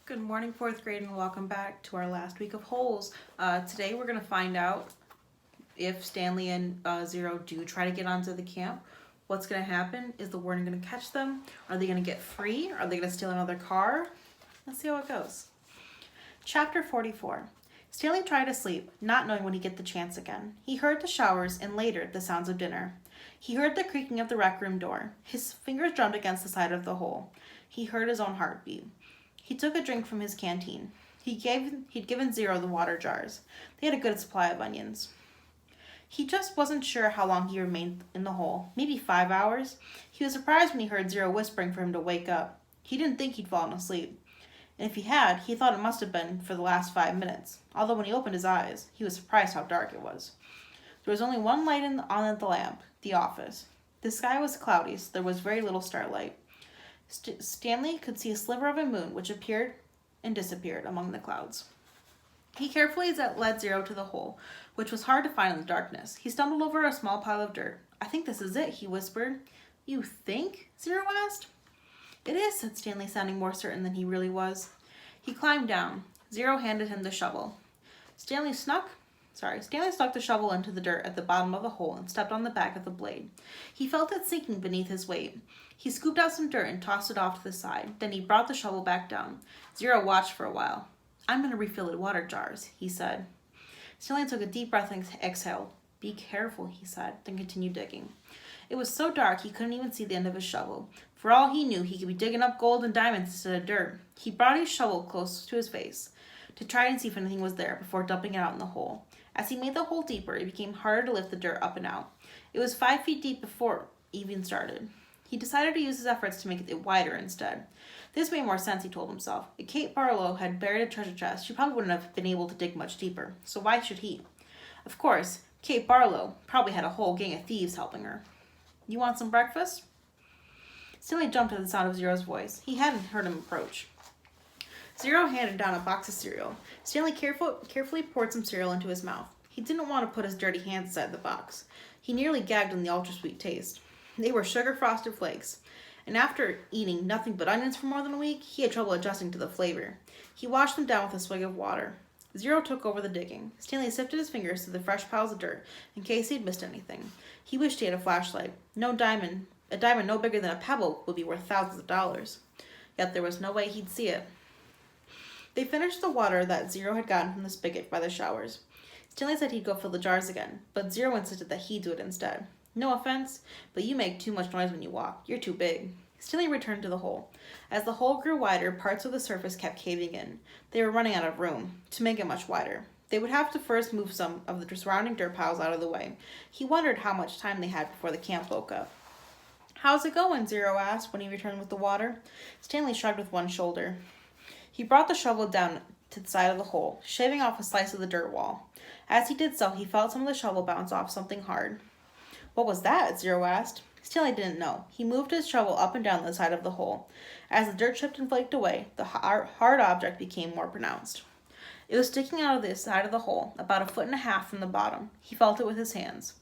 Good morning, fourth grade, and welcome back to our last week of holes. Today we're going to find out if Stanley and Zero do try to get onto the camp. What's going to happen? Is the warden going to catch them? Are they going to get free? Are they going to steal another car? Let's see how it goes. Chapter 44. Stanley tried to sleep, not knowing when he'd get the chance again. He heard the showers and later the sounds of dinner. He heard the creaking of the rec room door. His fingers drummed against the side of the hole. He heard his own heartbeat. He took a drink from his canteen. He'd given Zero the water jars. They had a good supply of onions. He just wasn't sure how long he remained in the hole, maybe 5 hours. He was surprised when he heard Zero whispering for him to wake up. He didn't think he'd fallen asleep. And if he had, he thought it must have been for the last 5 minutes, although when he opened his eyes, he was surprised how dark it was. There was only one light on the lamp, the office. The sky was cloudy, so there was very little starlight. Stanley could see a sliver of a moon which appeared and disappeared among the clouds. He carefully led Zero to the hole, which was hard to find in the darkness. He stumbled over a small pile of dirt. "I think this is it," he whispered. "You think?" Zero asked. "It is," said Stanley, sounding more certain than he really was. He climbed down. Zero handed him the shovel. Stanley snuck the shovel into the dirt at the bottom of the hole and stepped on the back of the blade. He felt it sinking beneath his weight. He scooped out some dirt and tossed it off to the side. Then he brought the shovel back down. Zero watched for a while. "I'm going to refill the water jars," he said. Stanley took a deep breath and exhaled. "Be careful," he said, then continued digging. It was so dark he couldn't even see the end of his shovel. For all he knew, he could be digging up gold and diamonds instead of dirt. He brought his shovel close to his face to try and see if anything was there before dumping it out in the hole. As he made the hole deeper, it became harder to lift the dirt up and out. It was 5 feet deep before it even started. He decided to use his efforts to make it wider instead. This made more sense, he told himself. If Kate Barlow had buried a treasure chest, she probably wouldn't have been able to dig much deeper. So why should he? Of course, Kate Barlow probably had a whole gang of thieves helping her. "You want some breakfast?" Stanley jumped at the sound of Zero's voice. He hadn't heard him approach. Zero handed down a box of cereal. Stanley carefully poured some cereal into his mouth. He didn't want to put his dirty hands inside the box. He nearly gagged on the ultra-sweet taste. They were sugar-frosted flakes, and after eating nothing but onions for more than a week, he had trouble adjusting to the flavor. He washed them down with a swig of water. Zero took over the digging. Stanley sifted his fingers through the fresh piles of dirt in case he'd missed anything. He wished he had a flashlight. A diamond no bigger than a pebble would be worth thousands of dollars. Yet there was no way he'd see it. They finished the water that Zero had gotten from the spigot by the showers. Stanley said he'd go fill the jars again, but Zero insisted that he do it instead. "No offense, but you make too much noise when you walk. You're too big." Stanley returned to the hole. As the hole grew wider, parts of the surface kept caving in. They were running out of room to make it much wider. They would have to first move some of the surrounding dirt piles out of the way. He wondered how much time they had before the camp woke up. "How's it going?" Zero asked when he returned with the water. Stanley shrugged with one shoulder. He brought the shovel down to the side of the hole, shaving off a slice of the dirt wall. As he did so, he felt some of the shovel bounce off something hard. "What was that?" Zero asked. Stanley didn't know. He moved his shovel up and down the side of the hole. As the dirt chipped and flaked away, the hard object became more pronounced. It was sticking out of the side of the hole, about 1.5 feet from the bottom. He felt it with his hands.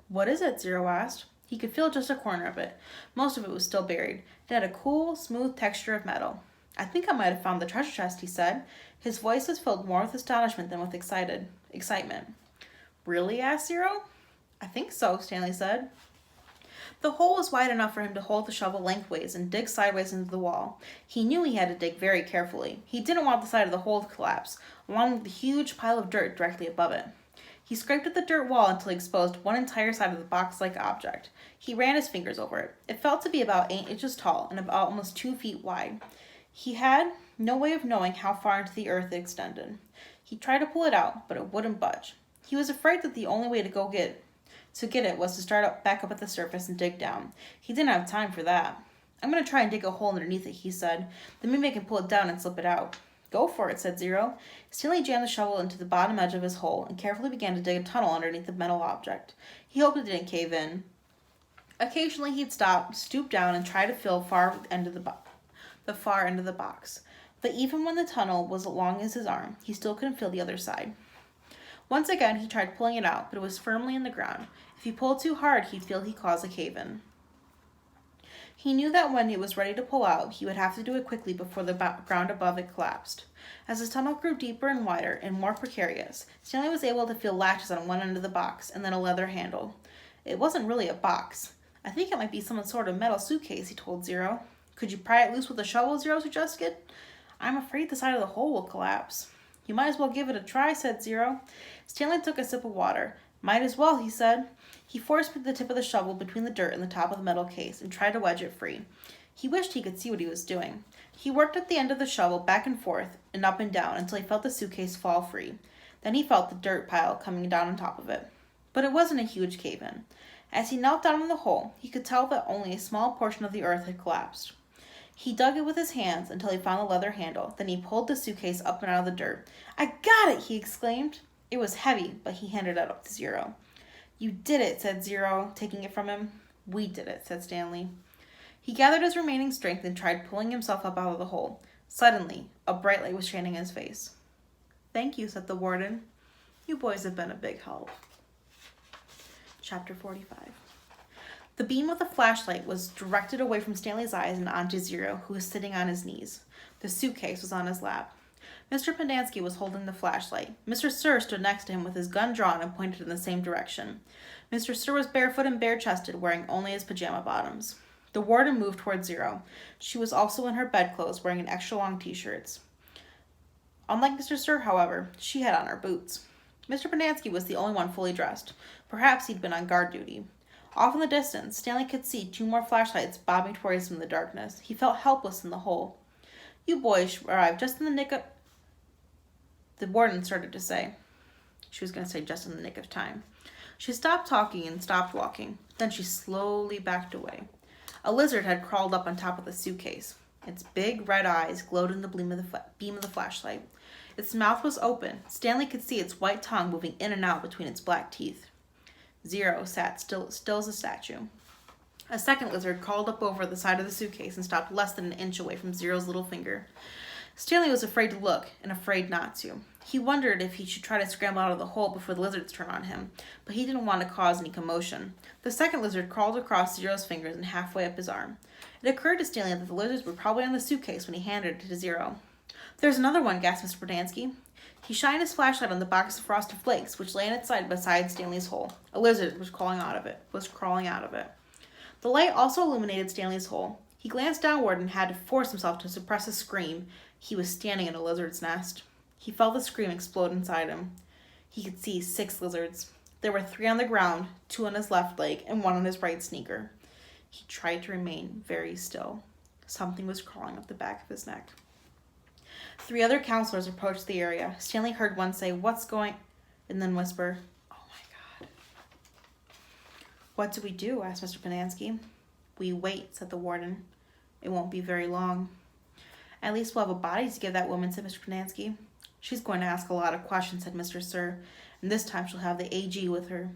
"What is it?" Zero asked. He could feel just a corner of it. Most of it was still buried. It had a cool, smooth texture of metal. "I think I might have found the treasure chest," he said. His voice was filled more with astonishment than with excitement. "Really?" asked Zero. "I think so," Stanley said. The hole was wide enough for him to hold the shovel lengthways and dig sideways into the wall. He knew he had to dig very carefully. He didn't want the side of the hole to collapse, along with the huge pile of dirt directly above it. He scraped at the dirt wall until he exposed one entire side of the box-like object. He ran his fingers over it. It felt to be about 8 inches tall and about almost 2 feet wide. He had no way of knowing how far into the earth it extended. He tried to pull it out, but it wouldn't budge. He was afraid that the only way to get it was to start back up at the surface and dig down. He didn't have time for that. "I'm going to try and dig a hole underneath it," he said. "Then maybe I can pull it down and slip it out." "Go for it," said Zero. Stanley jammed the shovel into the bottom edge of his hole and carefully began to dig a tunnel underneath the metal object. He hoped it didn't cave in. Occasionally he'd stop, stoop down, and try to fill the far end of the box. But even when the tunnel was as long as his arm, he still couldn't feel the other side. Once again, he tried pulling it out, but it was firmly in the ground. If he pulled too hard, he'd feel he caused a cave-in. He knew that when it was ready to pull out, he would have to do it quickly before the ground above it collapsed. As the tunnel grew deeper and wider and more precarious, Stanley was able to feel latches on one end of the box and then a leather handle. It wasn't really a box. I think it might be some sort of metal suitcase, he told Zero. Could you pry it loose with a shovel, Zero suggested. I'm afraid the side of the hole will collapse. You might as well give it a try, said Zero. Stanley took a sip of water. Might as well, he said. He forced the tip of the shovel between the dirt and the top of the metal case and tried to wedge it free. He wished he could see what he was doing. He worked at the end of the shovel back and forth and up and down until he felt the suitcase fall free. Then he felt the dirt pile coming down on top of it. But it wasn't a huge cave-in. As he knelt down in the hole, he could tell that only a small portion of the earth had collapsed. He dug it with his hands until he found the leather handle. Then he pulled the suitcase up and out of the dirt. I got it, he exclaimed. It was heavy, but he handed it up to Zero. You did it, said Zero, taking it from him. We did it, said Stanley. He gathered his remaining strength and tried pulling himself up out of the hole. Suddenly, a bright light was shining in his face. Thank you, said the warden. You boys have been a big help. Chapter 45. The beam of the flashlight was directed away from Stanley's eyes and onto Zero, who was sitting on his knees. The suitcase was on his lap. Mr. Pendanski was holding the flashlight. Mr. Sir stood next to him with his gun drawn and pointed in the same direction. Mr. Sir was barefoot and bare-chested, wearing only his pajama bottoms. The warden moved toward Zero. She was also in her bedclothes, wearing an extra-long t-shirts. Unlike Mr. Sir, however, she had on her boots. Mr. Pendanski was the only one fully dressed. Perhaps he'd been on guard duty. Off in the distance, Stanley could see two more flashlights bobbing towards him in the darkness. He felt helpless in the hole. You boys arrived just in the nick of... The warden started to say. She was going to say just in the nick of time. She stopped talking and stopped walking. Then she slowly backed away. A lizard had crawled up on top of the suitcase. Its big red eyes glowed in the beam of the flashlight. Its mouth was open. Stanley could see its white tongue moving in and out between its black teeth. Zero sat still as a statue. A second lizard crawled up over the side of the suitcase and stopped less than an inch away from Zero's little finger. Stanley was afraid to look and afraid not to. He wondered if he should try to scramble out of the hole before the lizards turned on him, but he didn't want to cause any commotion. The second lizard crawled across Zero's fingers and halfway up his arm. It occurred to Stanley that the lizards were probably on the suitcase when he handed it to Zero. There's another one, gasped Mr. Pendanski. He shined his flashlight on the box of Frosted Flakes, which lay on its side beside Stanley's hole. A lizard was crawling out of it. The light also illuminated Stanley's hole. He glanced downward and had to force himself to suppress a scream. He was standing in a lizard's nest. He felt the scream explode inside him. He could see 6 lizards. There were 3 on the ground, 2 on his left leg, and 1 on his right sneaker. He tried to remain very still. Something was crawling up the back of his neck. 3 other counselors approached the area. Stanley heard one say, "What's going?" and then whisper, "Oh my God." "What do we do?" asked Mr. Pendanski. "We wait," said the warden. "It won't be very long." "At least we'll have a body to give that woman," said Mr. Pendanski. "She's going to ask a lot of questions," said Mr. Sir, "and this time she'll have the AG with her."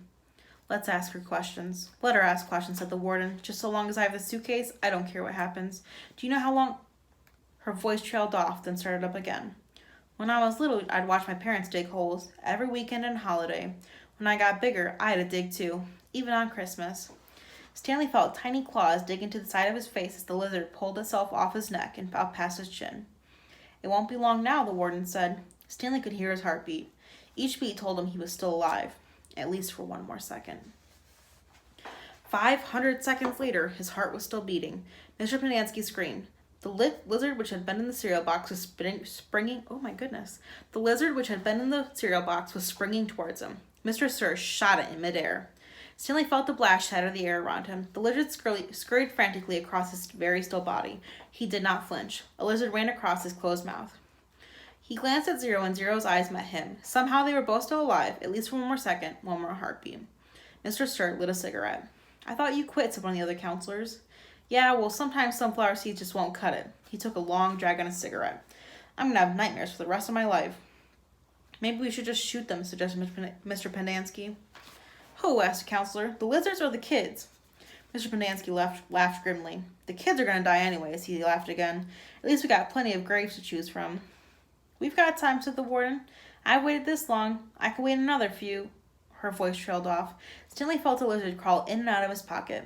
"Let's ask her questions." "Let her ask questions," said the warden. "Just so long as I have the suitcase, I don't care what happens. Do you know how long..." Her voice trailed off, then started up again. "When I was little, I'd watch my parents dig holes, every weekend and holiday. When I got bigger, I had to dig too, even on Christmas." Stanley felt tiny claws dig into the side of his face as the lizard pulled itself off his neck and up past his chin. "It won't be long now," the warden said. Stanley could hear his heartbeat. Each beat told him he was still alive, at least for 1 more second. 500 seconds later, his heart was still beating. Mr. Pendanski screamed. The lizard which had been in the cereal box was springing. Oh my goodness. The lizard which had been in the cereal box was springing towards him. Mr. Sir shot it in midair. Stanley felt the blast shatter the air around him. The lizard scurried frantically across his very still body. He did not flinch. A lizard ran across his closed mouth. He glanced at Zero, and Zero's eyes met him. Somehow they were both still alive, at least for 1 more second, 1 more heartbeat. Mr. Sir lit a cigarette. "I thought you quit," said one of the other counselors. "Yeah, well, sometimes sunflower seeds just won't cut it." He took a long drag on his cigarette. "I'm going to have nightmares for the rest of my life." "Maybe we should just shoot them," suggested Mr. Pendanski. "Who?" asked a counselor. "The lizards or the kids?" Mr. Pendanski laughed grimly. "The kids are going to die anyways," he laughed again. "At least we got plenty of graves to choose from." "We've got time," said the warden. "I've waited this long. I can wait another few." Her voice trailed off. Stanley felt a lizard crawl in and out of his pocket.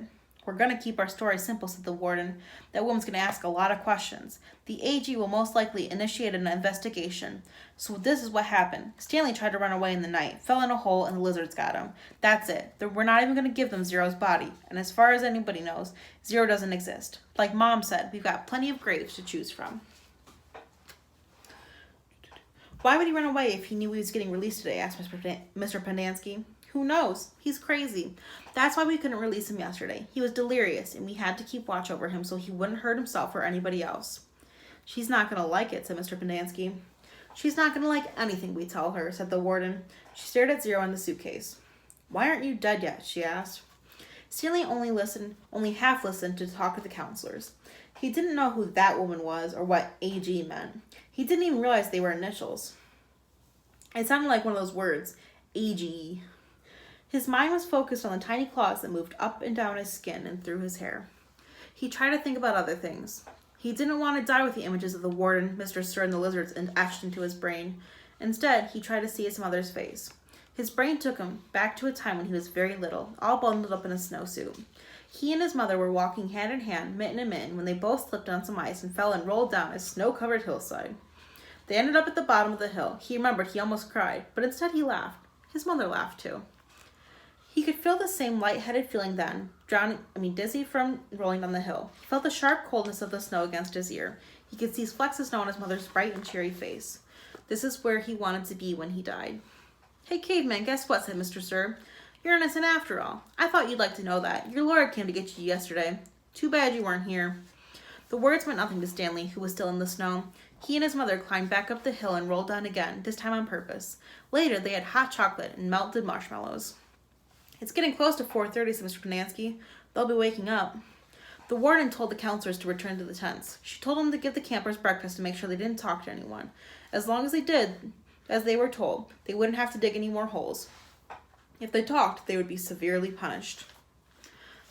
We're going to keep our story simple, said the warden. That woman's going to ask a lot of questions. The AG will most likely initiate an investigation. So this is what happened. Stanley tried to run away in the night, fell in a hole, and the lizards got him. That's it. We're not even going to give them Zero's body. And as far as anybody knows, Zero doesn't exist. Like Mom said, we've got plenty of graves to choose from. Why would he run away if he knew he was getting released today? Asked Mr. Pendanski. Who knows? He's crazy. That's why we couldn't release him yesterday. He was delirious, and we had to keep watch over him so he wouldn't hurt himself or anybody else. She's not going to like it, said Mr. Pendanski. She's not going to like anything we tell her, said the warden. She stared at Zero in the suitcase. Why aren't you dead yet? She asked. Stanley only half listened to talk of the counselors. He didn't know who that woman was or what AG meant. He didn't even realize they were initials. It sounded like one of those words, AG. His mind was focused on the tiny claws that moved up and down his skin and through his hair. He tried to think about other things. He didn't want to die with the images of the warden, Mr. Sir, and the lizards etched into his brain. Instead, he tried to see his mother's face. His brain took him back to a time when he was very little, all bundled up in a snowsuit. He and his mother were walking hand in hand, mitten in mitten, when they both slipped on some ice and fell and rolled down a snow-covered hillside. They ended up at the bottom of the hill. He remembered he almost cried, but instead he laughed. His mother laughed too. He could feel the same light-headed feeling then, dizzy from rolling down the hill. He felt the sharp coldness of the snow against his ear. He could see flecks of snow on his mother's bright and cheery face. This is where he wanted to be when he died. Hey, caveman, guess what? Said Mr. Sir. You're innocent after all. I thought you'd like to know that. Your lawyer came to get you yesterday. Too bad you weren't here. The words meant nothing to Stanley, who was still in the snow. He and his mother climbed back up the hill and rolled down again, this time on purpose. Later, they had hot chocolate and melted marshmallows. It's getting close to 4:30, said Mr. Pendanski. They'll be waking up. The warden told the counselors to return to the tents. She told them to give the campers breakfast and make sure they didn't talk to anyone. As long as they did, as they were told, they wouldn't have to dig any more holes. If they talked, they would be severely punished.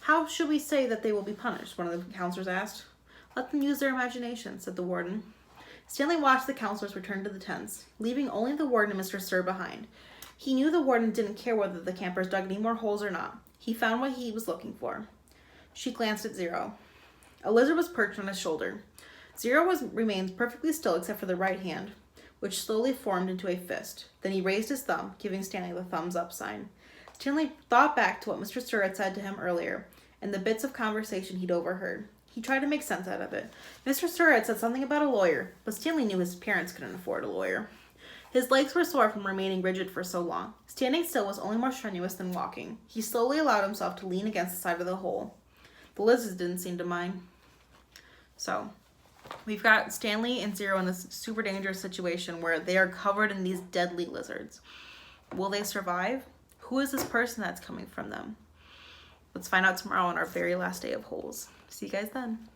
How should we say that they will be punished? One of the counselors asked. Let them use their imagination, said the warden. Stanley watched the counselors return to the tents, leaving only the warden and Mr. Sir behind. He knew the warden didn't care whether the campers dug any more holes or not. He found what he was looking for. She glanced at Zero. A lizard was perched on his shoulder. Zero remained perfectly still except for the right hand, which slowly formed into a fist. Then he raised his thumb, giving Stanley the thumbs up sign. Stanley thought back to what Mr. Sir had said to him earlier, and the bits of conversation he'd overheard. He tried to make sense out of it. Mr. Sir had said something about a lawyer, but Stanley knew his parents couldn't afford a lawyer. His legs were sore from remaining rigid for so long. Standing still was only more strenuous than walking. He slowly allowed himself to lean against the side of the hole. The lizards didn't seem to mind. So, we've got Stanley and Zero in this super dangerous situation where they are covered in these deadly lizards. Will they survive? Who is this person that's coming from them? Let's find out tomorrow on our very last day of holes. See you guys then.